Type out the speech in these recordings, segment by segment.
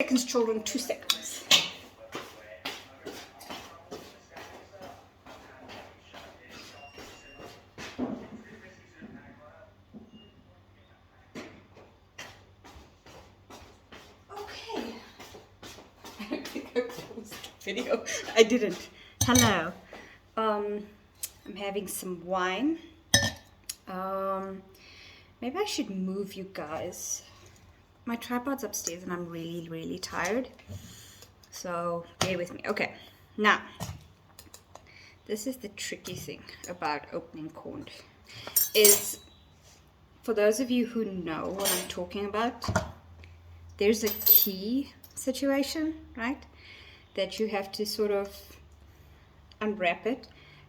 Seconds, children, 2 seconds. Okay. I don't think I paused the video. I didn't. Hello. I'm having some wine. Maybe I should move you guys. My tripod's upstairs and I'm really, really tired. So bear with me. Okay, now this is the tricky thing about opening corn. Is for those of you who know what I'm talking about, there's a key situation, right? That you have to sort of unwrap it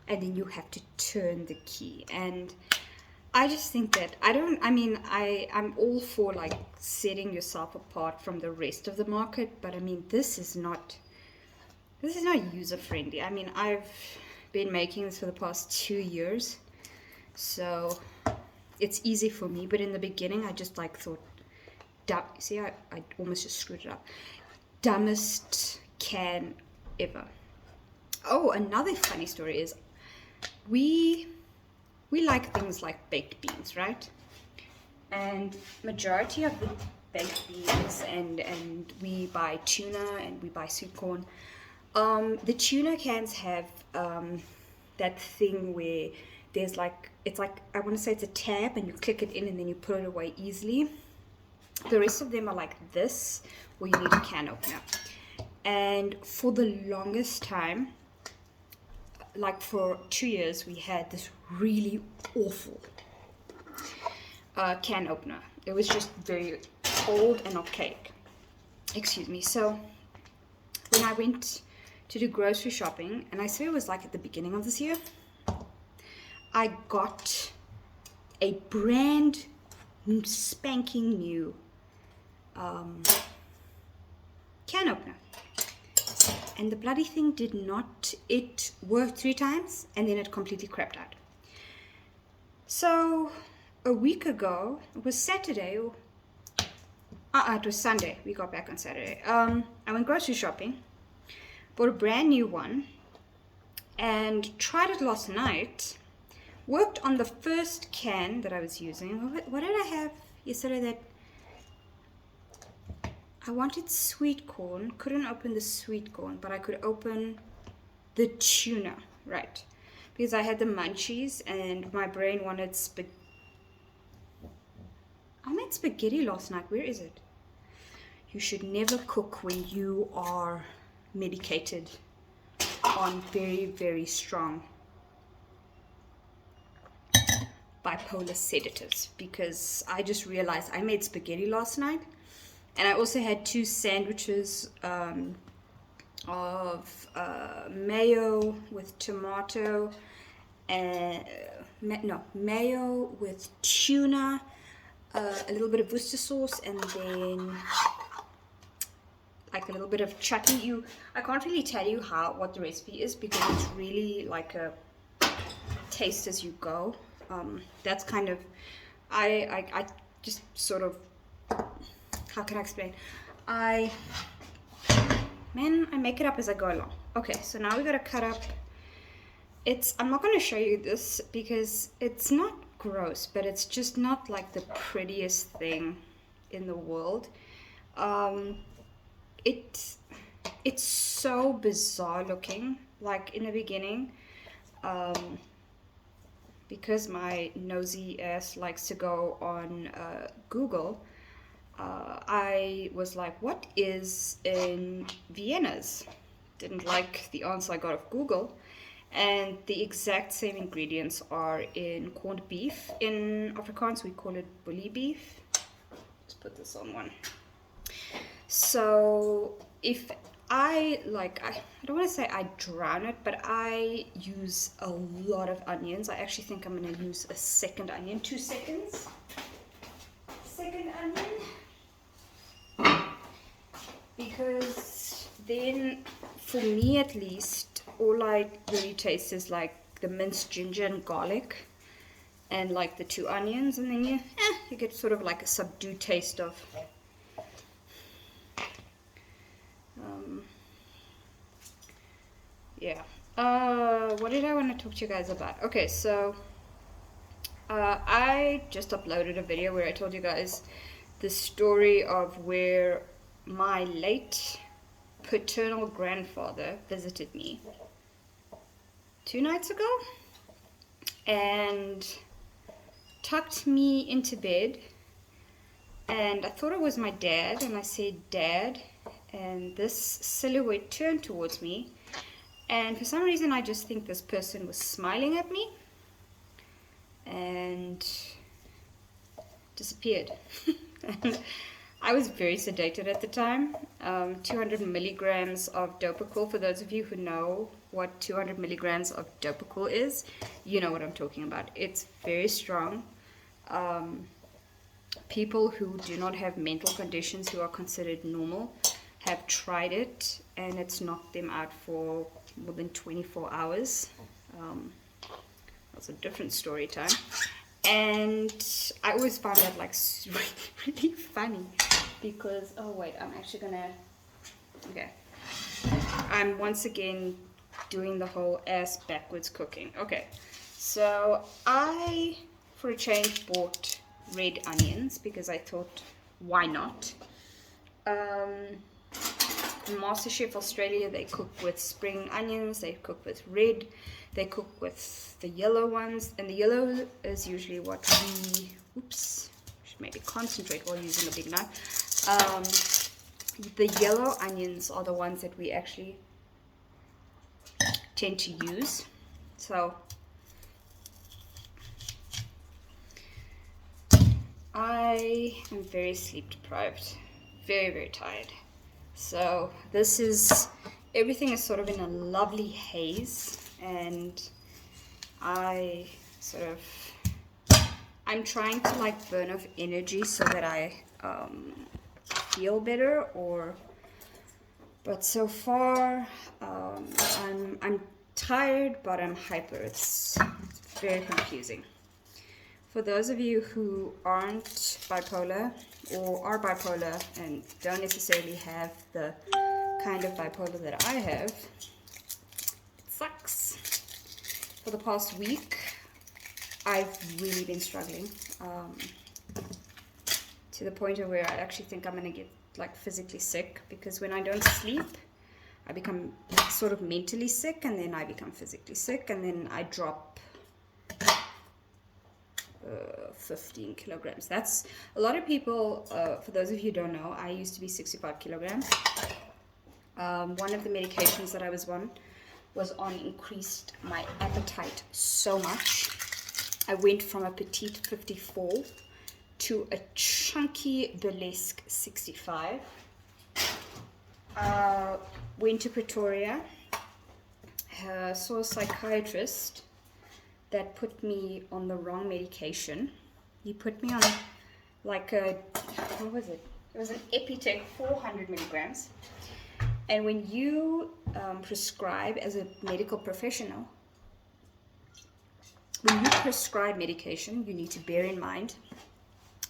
and then you have to turn the key. And I just think that I'm all for like setting yourself apart from the rest of the market, but I mean this is not user friendly. I mean, I've been making this for the past 2 years, so it's easy for me, but in the beginning I just like thought, see, I almost just screwed it up. Dumbest can ever. Oh, another funny story is we like things like baked beans, right? And majority of the baked beans and we buy tuna and we buy sweet corn. The tuna cans have that thing where there's like, it's like, I want to say it's a tab and you click it in and then you put it away easily. The rest of them are like this, where you need a can opener. And for the longest time, like for 2 years, we had this really awful can opener. It was just very old and archaic. Excuse me. So when I went to do grocery shopping, and I swear it was like at the beginning of this year, I got a brand spanking new can opener. And the bloody thing did not, it worked 3 times and then it completely crapped out. So a week ago, it was Saturday, it was Sunday, we got back on Saturday. I went grocery shopping, bought a brand new one and tried it last night. Worked on the first can that I was using. What did I have yesterday that I wanted? Sweet corn. Couldn't open the sweet corn, but I could open the tuna, right? Because I had the munchies and my brain wanted I made spaghetti last night. Where is it? You should never cook when you are medicated on very, very strong bipolar sedatives, because I just realized I made spaghetti last night. And I also had 2 sandwiches of mayo with tomato, and mayo with tuna, a little bit of Worcester sauce, and then like a little bit of chutney. I can't really tell you what the recipe is because it's really like a taste as you go. That's kind of I just sort of, how can I explain? I make it up as I go along. Okay, so now we gotta cut up. I'm not gonna show you this because it's not gross, but it's just not like the prettiest thing in the world. It's so bizarre looking, like in the beginning, because my nosy ass likes to go on Google. I was like, what is in Vienna's? Didn't like the answer I got of Google. And the exact same ingredients are in corned beef. In Afrikaans, we call it bully beef. Let's put this on one. So if I don't want to say I drown it, but I use a lot of onions. I actually think I'm going to use a second onion. 2 seconds. Second onion. Because then, for me at least, all I really taste is like the minced ginger and garlic and like the 2 onions, and then you get sort of like a subdued taste of Yeah. What did I want to talk to you guys about? Okay, so I just uploaded a video where I told you guys the story of where my late paternal grandfather visited me 2 nights ago and tucked me into bed, and I thought it was my dad, and I said, "Dad," and this silhouette turned towards me, and for some reason I just think this person was smiling at me and disappeared. And I was very sedated at the time. 200 milligrams of Dopacol. For those of you who know what 200 milligrams of Dopacol is, you know what I'm talking about. It's very strong. People who do not have mental conditions, who are considered normal, have tried it, and it's knocked them out for more than 24 hours. That's a different story time. And I always found that like really, really funny because, oh wait, I'm actually gonna, okay. I'm once again doing the whole ass backwards cooking. Okay, so I, for a change, bought red onions because I thought, why not? In MasterChef Australia, they cook with spring onions, they cook with red, they cook with the yellow ones, and the yellow is usually what we, oops, should maybe concentrate while using a big knife. The yellow onions are the ones that we actually tend to use. So I am very sleep deprived, very, very tired. So this is, everything is sort of in a lovely haze, and I'm trying to like burn off energy so that I feel better, but so far I'm tired, but I'm hyper. It's very confusing. For those of you who aren't bipolar or are bipolar and don't necessarily have the kind of bipolar that I have, it sucks. For the past week, I've really been struggling to the point of where I actually think I'm going to get like physically sick, because when I don't sleep, I become sort of mentally sick, and then I become physically sick, and then I drop 15 kilograms. That's a lot of people. For those of you who don't know, I used to be 65 kilograms. One of the medications that I was on increased my appetite so much. I went from a petite 54 to a chunky burlesque 65. Went to Pretoria, saw a psychiatrist that put me on the wrong medication. He put me on like a, what was it? It was an Epitech 400 milligrams. And when you prescribe as a medical professional, when you prescribe medication, you need to bear in mind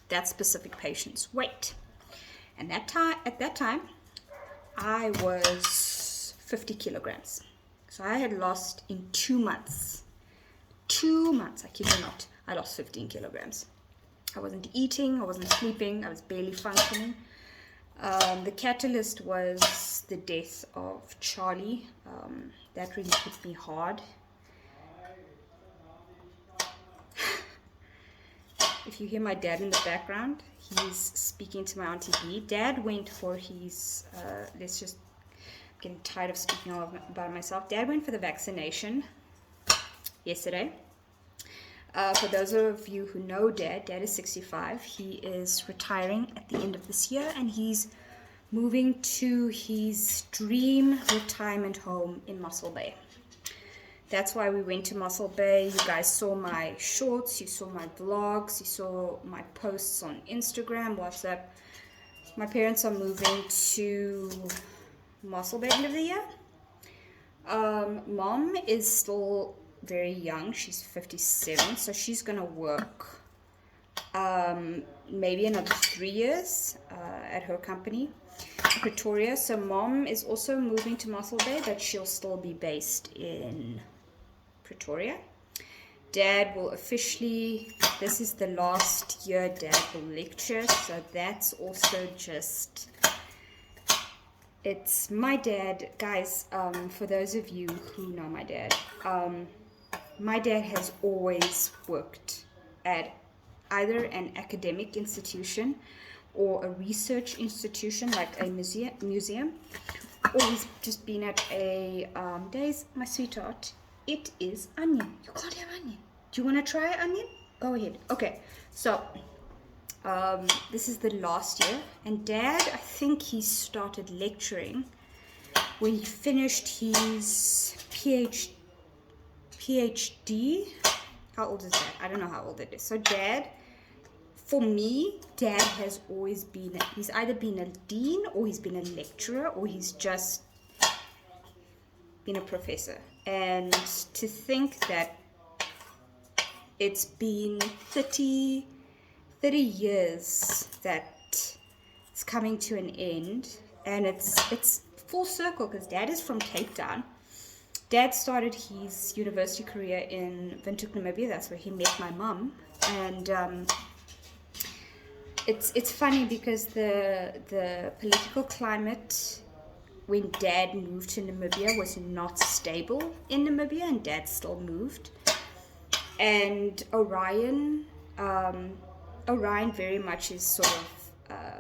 that specific patient's weight. And at that time, I was 50 kilograms. So I had lost in 2 months. 2 months, I kid you not, I lost 15 kilograms. I wasn't eating, I wasn't sleeping, I was barely functioning. The catalyst was the death of Charlie. That really hit me hard. If you hear my dad in the background, he's speaking to my Auntie B. Dad went for his, I'm getting tired of speaking all about myself. Dad went for the vaccination yesterday. For those of you who know Dad is 65. He is retiring at the end of this year, and he's moving to his dream retirement home in Mossel Bay. That's why we went to Mossel Bay. You guys saw my shorts, you saw my vlogs, you saw my posts on Instagram, WhatsApp. My parents are moving to Mossel Bay end of the year. Mom is still very young. She's 57, so she's gonna work maybe another 3 years at her company. Pretoria. So mom is also moving to Mossel Bay, but she'll still be based in Pretoria. Dad will officially, this is the last year Dad will lecture, so that's also just, it's my dad, guys, for those of you who know my dad has always worked at either an academic institution or a research institution like a museum, or he's just been at a, Days, my sweetheart, it is onion. You can't have onion. Do you want to try onion? Go ahead. Okay, so this is the last year, and Dad, I think he started lecturing when he finished his PhD. How old is that? I don't know how old it is. So Dad, for me, Dad has always been, he's either been a dean or he's been a lecturer or he's just been a professor. And to think that it's been 30 years that it's coming to an end, and it's full circle because Dad is from Cape Town. Dad started his university career in Windhoek, Namibia. That's where he met my mom. And it's funny because the political climate when Dad moved to Namibia was not stable in Namibia, and Dad still moved. And Orion very much is sort of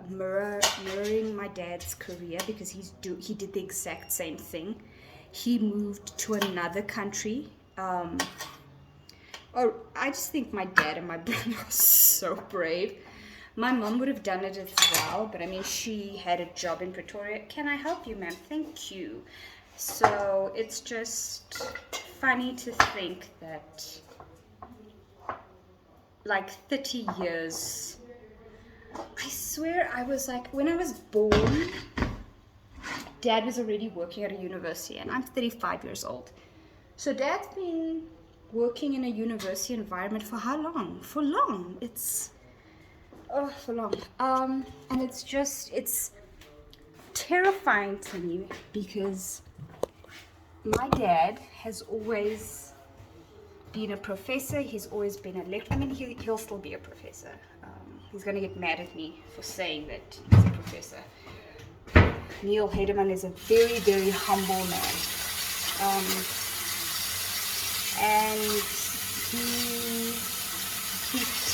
mirroring my dad's career because he did the exact same thing. He moved to another country. I just think my dad and my brother are so brave. My mom would have done it as well, but I mean, she had a job in Pretoria. Can I help you, ma'am? Thank you. So it's just funny to think that like 30 years, I swear I was like, when I was born, Dad was already working at a university, and I'm 35 years old. So Dad's been working in a university environment for how long? For long. For long. And it's terrifying to me because my dad has always been a professor. He's always been a lecturer. I mean, he'll still be a professor. He's going to get mad at me for saying that he's a professor. Neil Hedeman is a very, very humble man. And he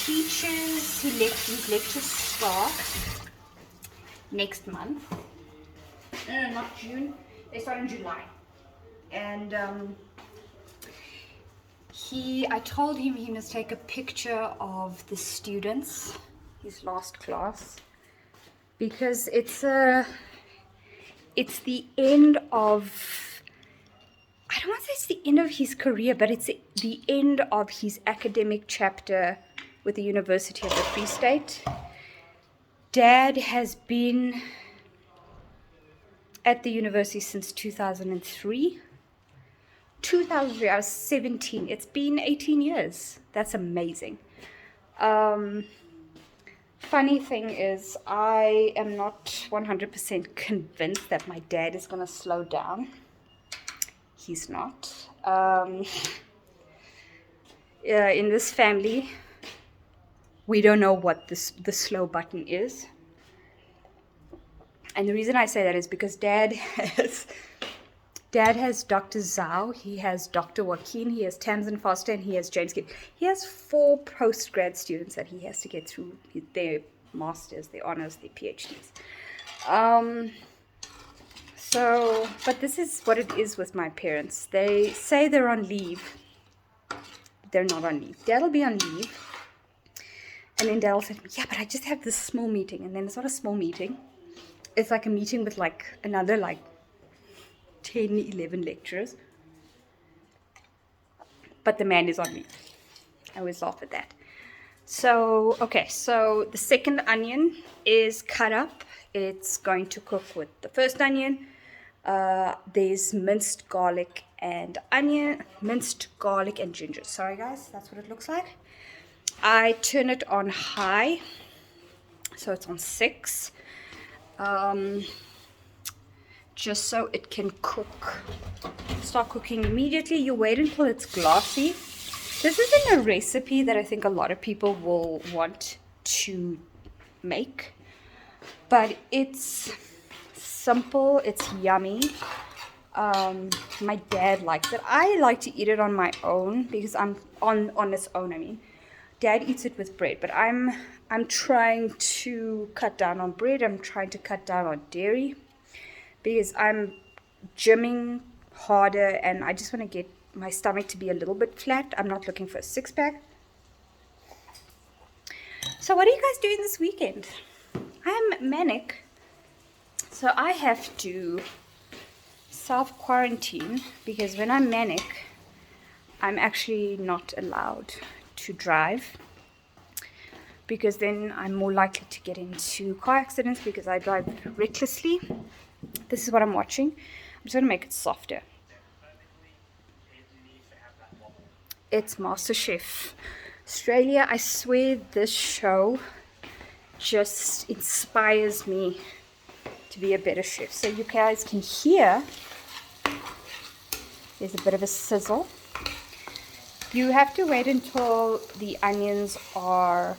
teaches, his lectures start next month. No, not June. They start in July. And I told him he must take a picture of the students, his last class, because it's the end of, I don't want to say it's the end of his career, but it's the end of his academic chapter with the University of the Free State. Dad has been at the university since 2003. 2003, I was 17. It's been 18 years. That's amazing. Funny thing is, I am not 100% convinced that my dad is going to slow down. He's not. In this family, we don't know what the slow button is. And the reason I say that is because Dad has Dr. Zhao, he has Dr. Joaquin, he has Tamsin Foster, and he has James Kidd. He has 4 postgrad students that he has to get through their masters, their honors, their PhDs. But this is what it is with my parents. They say they're on leave. They're not on leave. Dad'll be on leave. And then Dad'll say, yeah, but I just have this small meeting. And then it's not a small meeting. It's like a meeting with like another like 10, 11 lecturers. But the man is on leave. I always laugh at that. So, okay, so the second onion is cut up. It's going to cook with the first onion. There's minced garlic and ginger. Sorry guys, that's what it looks like. I turn it on high, so it's on 6. just so it can start cooking immediately. You wait until it's glassy. This isn't a recipe that I think a lot of people will want to make, but it's simple, it's yummy. My dad likes it. I like to eat it on my own because I'm on its own. I mean, Dad eats it with bread, but I'm trying to cut down on bread. I'm trying to cut down on dairy because I'm gymming harder and I just want to get my stomach to be a little bit flat. I'm not looking for a six-pack. So what are you guys doing this weekend? I'm manic, so I have to self-quarantine because when I'm manic, I'm actually not allowed to drive because then I'm more likely to get into car accidents because I drive recklessly. This is what I'm watching. I'm just going to make it softer. It's MasterChef Australia. I swear this show just inspires me to be a better chef. So you guys can hear there's a bit of a sizzle. You have to wait until the onions are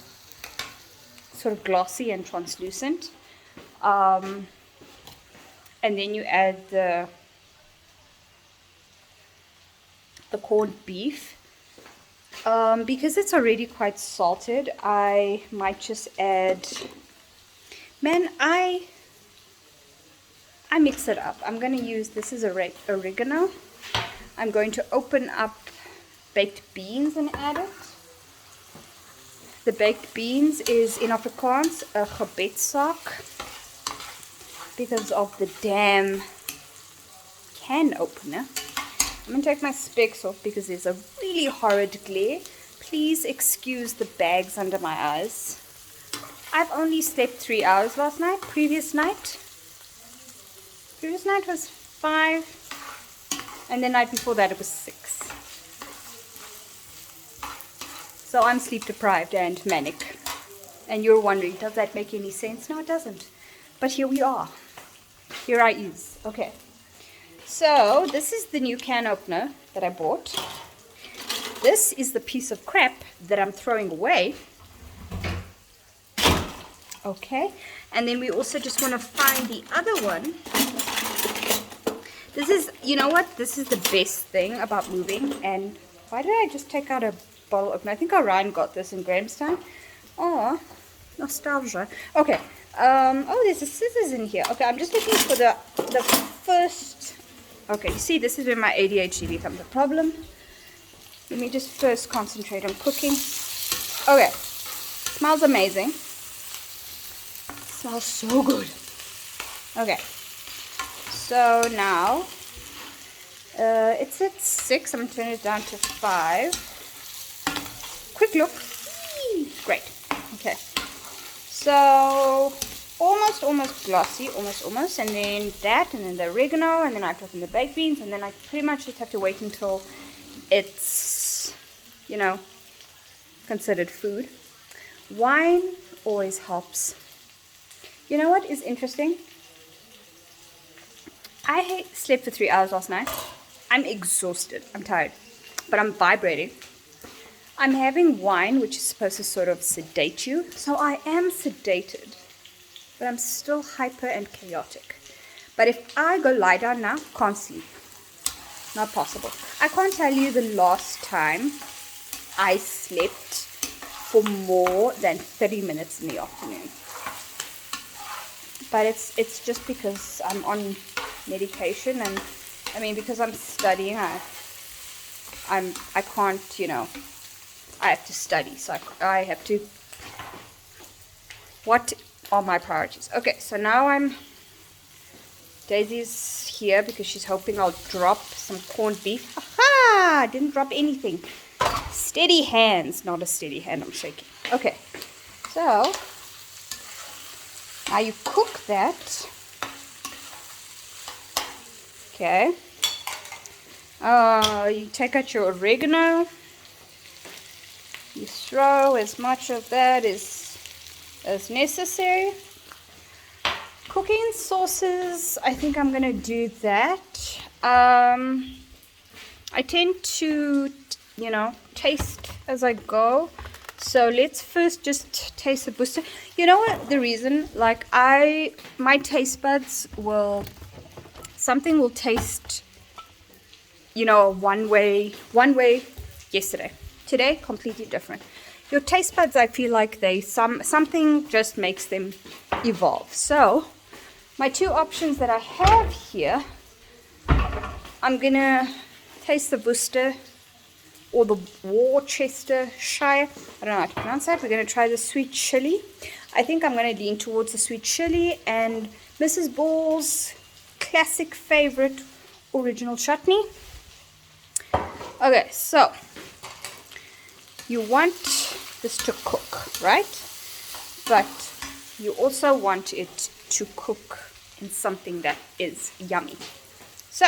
sort of glossy and translucent. And then you add the corned beef. Because it's already quite salted, I might just add... Man, I mix it up. I'm going to use, this is oregano. I'm going to open up baked beans and add it. The baked beans is in Afrikaans a gebedsak because of the damn can opener. I'm going to take my specs off because there's a really horrid glare. Please excuse the bags under my eyes. I've only slept 3 hours last night. Previous night was 5. And the night before that it was 6. So I'm sleep deprived and manic. And you're wondering, does that make any sense? No, it doesn't. But here we are. Here I is. Okay. So this is the new can opener that I bought. This is the piece of crap that I'm throwing away. Okay. And then we also just want to find the other one. This is, you know what? This is the best thing about moving. And why did I just take out a bottle opener? I think Orion got this in Grahamstown. Oh, nostalgia. Okay. Oh, there's a scissors in here. Okay, I'm just looking for the first... Okay, you see, this is where my ADHD becomes a problem. Let me just first concentrate on cooking. Okay, smells amazing. Smells so good. Okay, so now it's at 6. I'm going to turn it down to 5. Quick look. Whee! Great. Okay, so almost glossy, almost, and then that, and then the oregano, and then I put in the baked beans, and then I pretty much just have to wait until it's, you know, considered food. Wine always helps. You know what is interesting? I slept for 3 hours last night. I'm exhausted. I'm tired, but I'm vibrating. I'm having wine, which is supposed to sort of sedate you, so I am sedated. But I'm still hyper and chaotic. But if I go lie down now, can't sleep. Not possible. I can't tell you the last time I slept for more than 30 minutes in the afternoon. But it's just because I'm on medication, and I mean, because I'm studying, I can't, you know, I have to study, so I have to. What are my priorities? Okay, so now Daisy's here because she's hoping I'll drop some corned beef. Aha! I didn't drop anything. Steady hands. Not a steady hand, I'm shaking. Okay, so now you cook that. Okay. You take out your oregano. You throw as much of that as necessary. Cook cooking sauces, I think I'm gonna do that. I tend to, you know, taste as I go. So let's first just taste the Worcester. You know what? The reason, like my taste buds will, something will taste, you know, one way yesterday. Today, completely different. Your taste buds, I feel like something just makes them evolve. So my two options that I have here, I'm gonna taste the Worcester or the Worcestershire. I don't know how to pronounce that. We're gonna try the sweet chili. I think I'm gonna lean towards the sweet chili and Mrs. Ball's classic favorite original chutney. Okay, so you want this to cook, right? But you also want it to cook in something that is yummy. So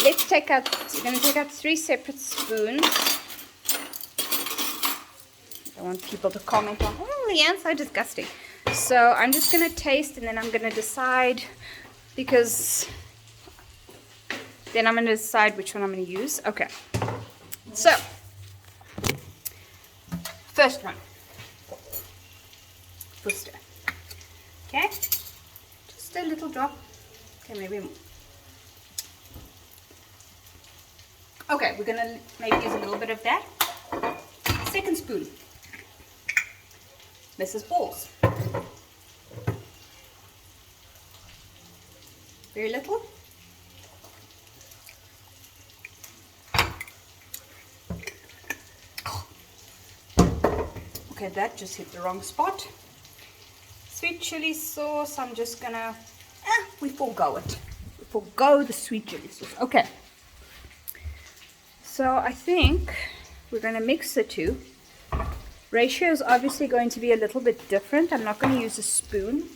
let's take out, we're going to take out 3 separate spoons. I want people to comment on, oh, Leanne, so disgusting. So I'm just going to taste and then I'm going to decide, because then I'm going to decide which one I'm going to use. Okay. So, first one. Worcester. Okay. Just a little drop. Okay, maybe more. Okay, we're going to maybe use a little bit of that. Second spoon. Mrs. Ball's. Very little. Okay, that just hit the wrong spot. Sweet chili sauce, I'm just gonna, we forego it. We forego the sweet chili sauce. Okay. So I think we're gonna mix the two. Ratio is obviously going to be a little bit different. I'm not gonna use a spoon.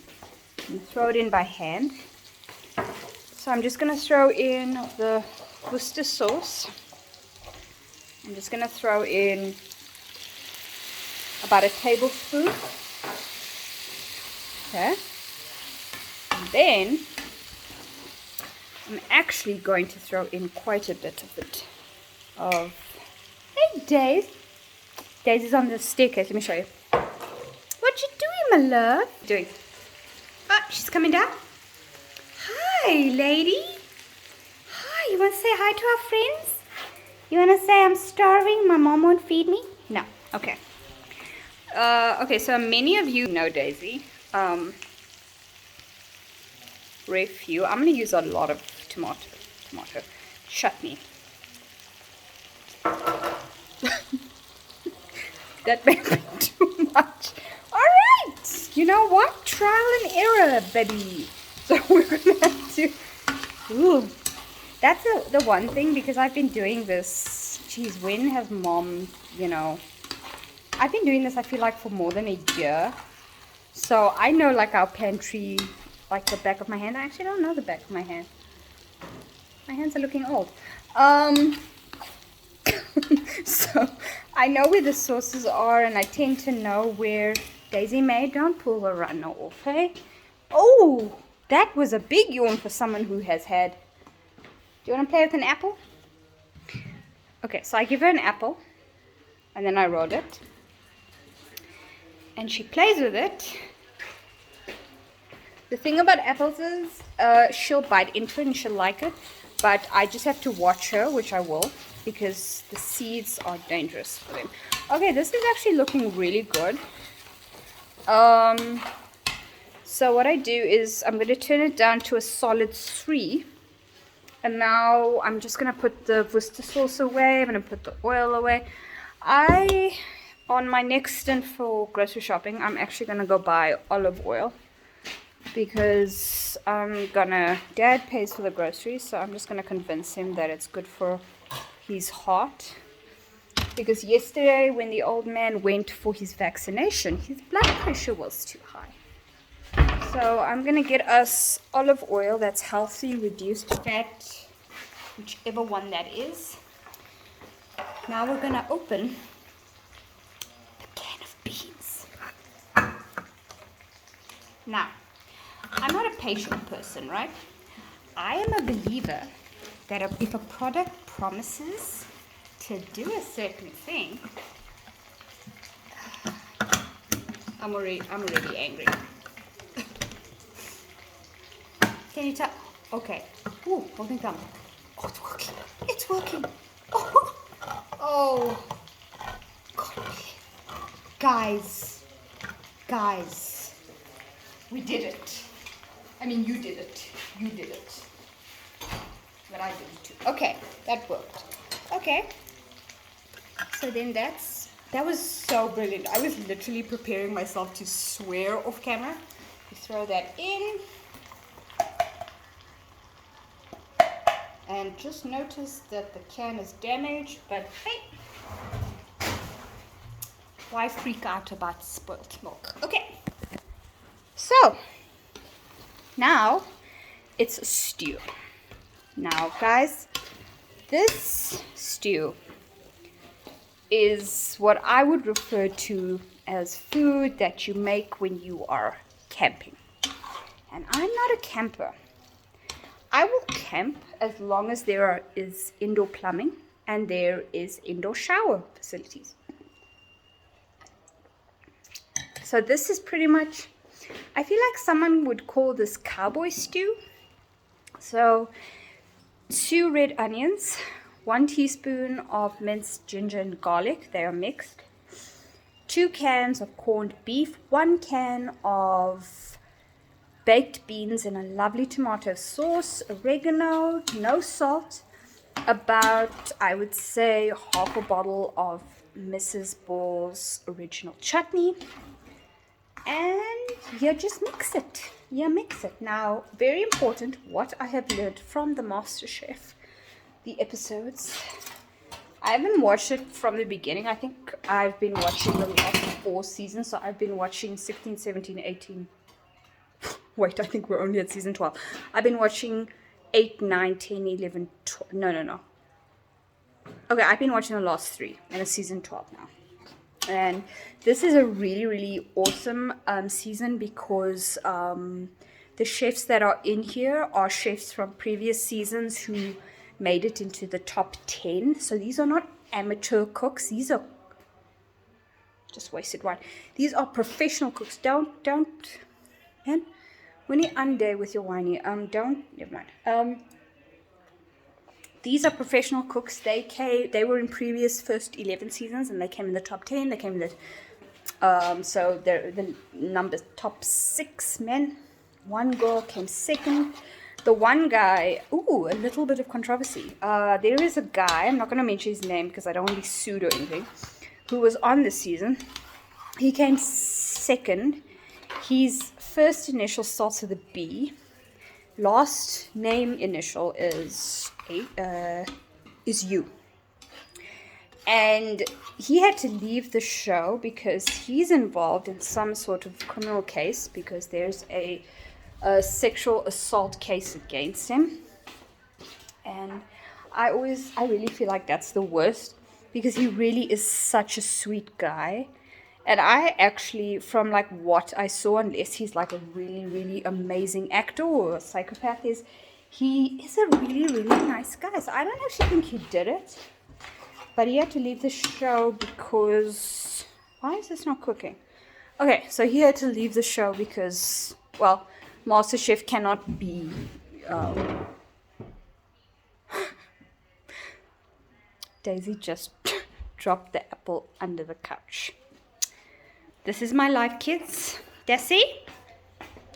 I'm gonna throw it in by hand. So I'm just gonna throw in the Worcester sauce. I'm just gonna throw in about a tablespoon. Okay. And then I'm actually going to throw in quite a bit of it. Hey, Daisy. Daisy's on the staircase. Let me show you. What you doing, my love? Doing. Oh, she's coming down. Hi, lady. Hi, you want to say hi to our friends? You want to say I'm starving, my mom won't feed me? No. Okay. Okay, so many of you know Daisy. Very few. I'm going to use a lot of tomato chutney. That may be too much. Alright! You know what? Trial and error, baby. So we're going to have to... Ooh. That's the one thing, because I've been doing this... Geez, when has mom, you know... I've been doing this, I feel like, for more than a year. So I know, like, our pantry, like the back of my hand. I actually don't know the back of my hand. My hands are looking old. So I know where the sauces are, and I tend to know where Daisy May. Don't pull the runner off, hey? Oh, that was a big yawn for someone who has had. Do you want to play with an apple? Okay, so I give her an apple, and then I roll it, and she plays with it. The thing about apples is she'll bite into it and she'll like it, but I just have to watch her, which I will, because the seeds are dangerous for them. Okay, this is actually looking really good. So what I do is I'm going to turn it down to a solid 3. And now I'm just going to put the Worcester sauce away. I'm going to put the oil away. On my next stint for grocery shopping, I'm actually going to go buy olive oil. Because Dad pays for the groceries, so I'm just going to convince him that it's good for his heart. Because yesterday when the old man went for his vaccination, his blood pressure was too high. So I'm going to get us olive oil that's healthy, reduced fat, whichever one that is. Now we're going to open the can of beans. Now, I'm not a patient person, right? I am a believer that if a product promises to do a certain thing, I'm already angry. Can you tell? Okay. Ooh, holding thumb. Oh, it's working. It's working. Oh, oh. God. Guys, we did it. I mean, you did it. You did it. But I did it too. Okay, that worked. Okay. So then that was so brilliant. I was literally preparing myself to swear off camera. You throw that in. And just notice that the can is damaged, but hey, why freak out about spoiled milk? Okay, so now it's a stew. Now, guys, this stew is what I would refer to as food that you make when you are camping. And I'm not a camper. I will camp as long as there is indoor plumbing and there is indoor shower facilities. So this is pretty much, I feel like someone would call this cowboy stew. So 2 red onions, 1 teaspoon of minced ginger and garlic, they are mixed. 2 cans of corned beef, 1 can of baked beans in a lovely tomato sauce, oregano, no salt, about, I would say, half a bottle of Mrs. Ball's original chutney, and you just mix it. You mix it. Now, very important, what I have learned from the MasterChef, the episodes. I haven't watched it from the beginning. I think I've been watching the last 4 seasons, so I've been watching 16, 17, 18. Wait, I think we're only at season 12. I've been watching 8, 9, 10, 11, 12. No. Okay, I've been watching the last 3, and it's season 12 now. And this is a really, really awesome season because the chefs that are in here are chefs from previous seasons who made it into the top 10. So these are not amateur cooks. These are just wasted wine. These are professional cooks. Don't, man. When you undo with your whiny, never mind. These are professional cooks. They were in previous first 11 seasons, and they came in the top 10. They came in so they're the number top 6 men. 1 girl came second. The one guy, a little bit of controversy. There is a guy, I'm not going to mention his name because I don't want to be sued or anything, who was on this season. He came second. His first initial starts with a B. Last name initial is U. And he had to leave the show because he's involved in some sort of criminal case because there's a sexual assault case against him. And I really feel like that's the worst because he really is such a sweet guy. And I actually, from like what I saw, unless he's like a really, really amazing actor or a psychopath, he is a really, really nice guy. So I don't actually think he did it. But he had to leave the show because... Why is this not cooking? Okay, so he had to leave the show because, well, MasterChef cannot be... Daisy just dropped the apple under the couch. This is my life, kids. Desi,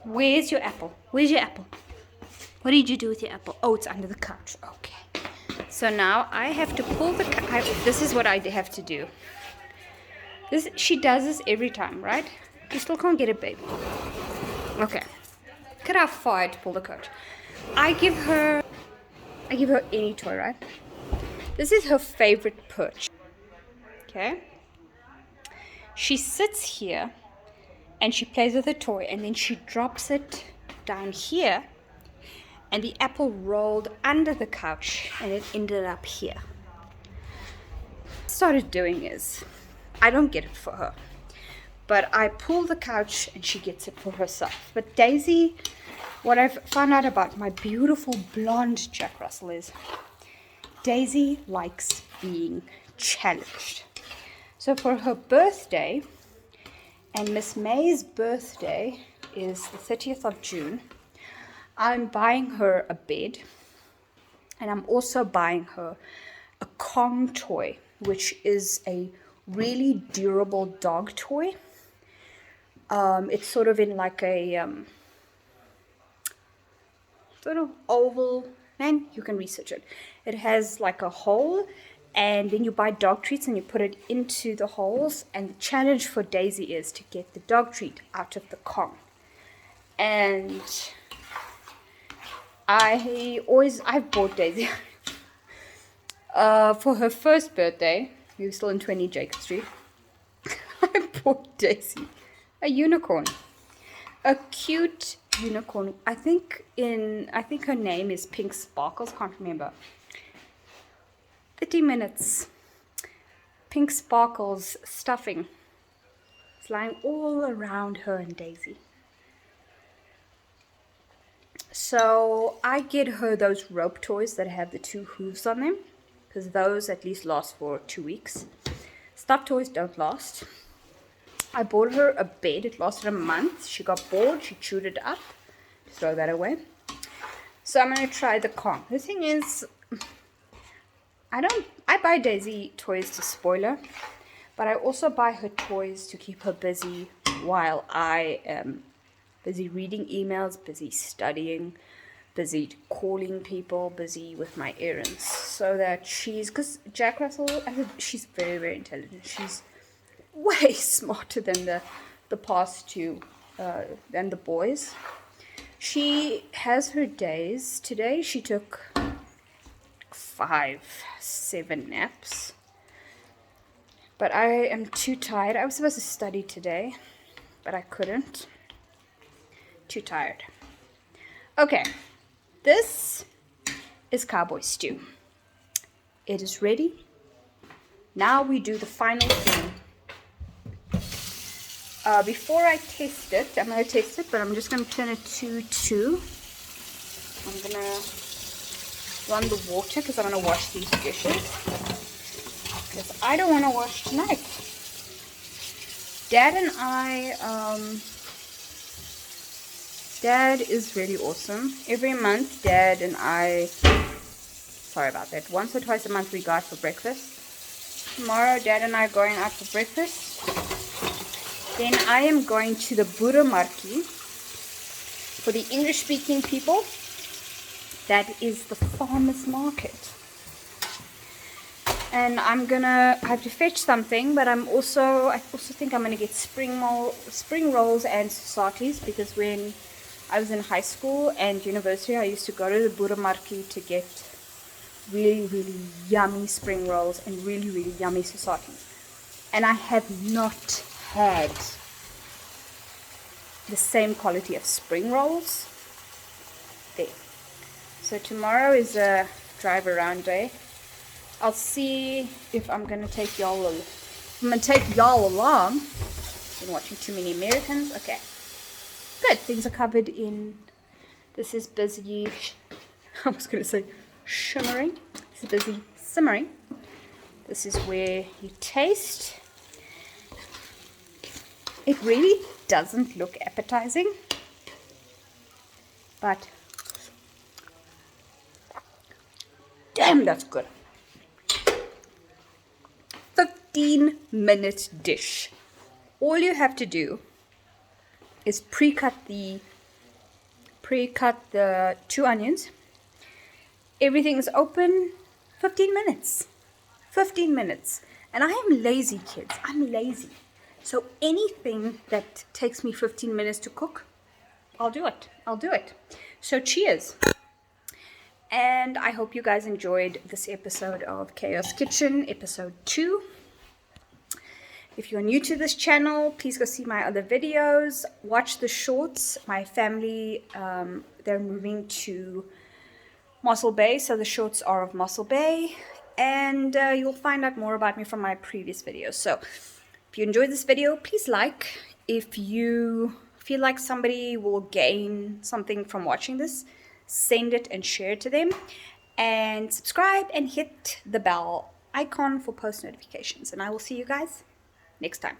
where's your apple? Where's your apple? What did you do with your apple? Oh, it's under the couch. Okay. So now I have to pull the... This is what I have to do. She does this every time, right? You still can't get it, babe. Okay. Look at how far I had to pull the coach. I give her any toy, right? This is her favorite perch. Okay. She sits here and she plays with the toy and then she drops it down here and the apple rolled under the couch and it ended up here. What I started doing is, I don't get it for her, but I pull the couch and she gets it for herself. But Daisy, what I've found out about my beautiful blonde Jack Russell is Daisy likes being challenged. So for her birthday, and Miss May's birthday is the 30th of June, I'm buying her a bed, and I'm also buying her a Kong toy, which is a really durable dog toy. It's sort of in like a sort of oval, and you can research it. It has like a hole, and then you buy dog treats and you put it into the holes, and the challenge for Daisy is to get the dog treat out of the Kong. And I've bought Daisy for her first birthday. We were still in 20 Jacob Street. I bought Daisy a unicorn, a cute unicorn. I think her name is Pink Sparkles. Can't remember. 30 minutes. Pink Sparkles stuffing. It's lying all around her and Daisy. So I get her those rope toys that have the 2 hooves on them, because those at least last for 2 weeks. Stuffed toys don't last. I bought her a bed. It lasted a month. She got bored. She chewed it up. Throw that away. So I'm going to try the Kong. The thing is, I buy Daisy toys to spoil her, but I also buy her toys to keep her busy while I am busy reading emails, busy studying, busy calling people, busy with my errands. So that because Jack Russell, she's very, very intelligent. She's way smarter than the past 2, than the boys. She has her days. Today she took 5-7 naps. But I am too tired. I was supposed to study today, but I couldn't. Too tired. Okay, this is cowboy stew. It is ready. Now we do the final thing. Before I taste it, I'm going to taste it, but I'm just going to turn it to 2. I'm going to run the water because I'm going to wash these dishes. Because I don't want to wash tonight. Dad and Dad is really awesome. Every month, Dad and I, sorry about that, once or twice a month we go out for breakfast. Tomorrow, Dad and I are going out for breakfast. Then I am going to the Buramarki. For the English-speaking people, that is the farmer's market. And I have to fetch something, but I also think I'm going to get spring rolls and sasatis, because when I was in high school and university, I used to go to the Buramarki to get really, really yummy spring rolls and really, really yummy sasatis. And I have not had the same quality of spring rolls there. So tomorrow is a drive around day. I'll see if I'm going to take y'all along. Been watching too many Americans. Okay. Good. Things are covered in. This is busy. I was going to say shimmering. This is busy simmering. This is where you taste. It really doesn't look appetizing, but damn, that's good. 15-minute dish. All you have to do is pre-cut the 2 onions. Everything is open. 15 minutes. 15 minutes. And I am lazy, kids. I'm lazy. So anything that takes me 15 minutes to cook, I'll do it. I'll do it. So cheers. And I hope you guys enjoyed this episode of Chaos Kitchen, episode 2. If you're new to this channel, please go see my other videos. Watch the shorts. My family, they're moving to Mossel Bay, so the shorts are of Mossel Bay. And you'll find out more about me from my previous videos. So if you enjoyed this video, please like, if you feel like somebody will gain something from watching this, send it and share it to them. And subscribe and hit the bell icon for post notifications. And I will see you guys next time.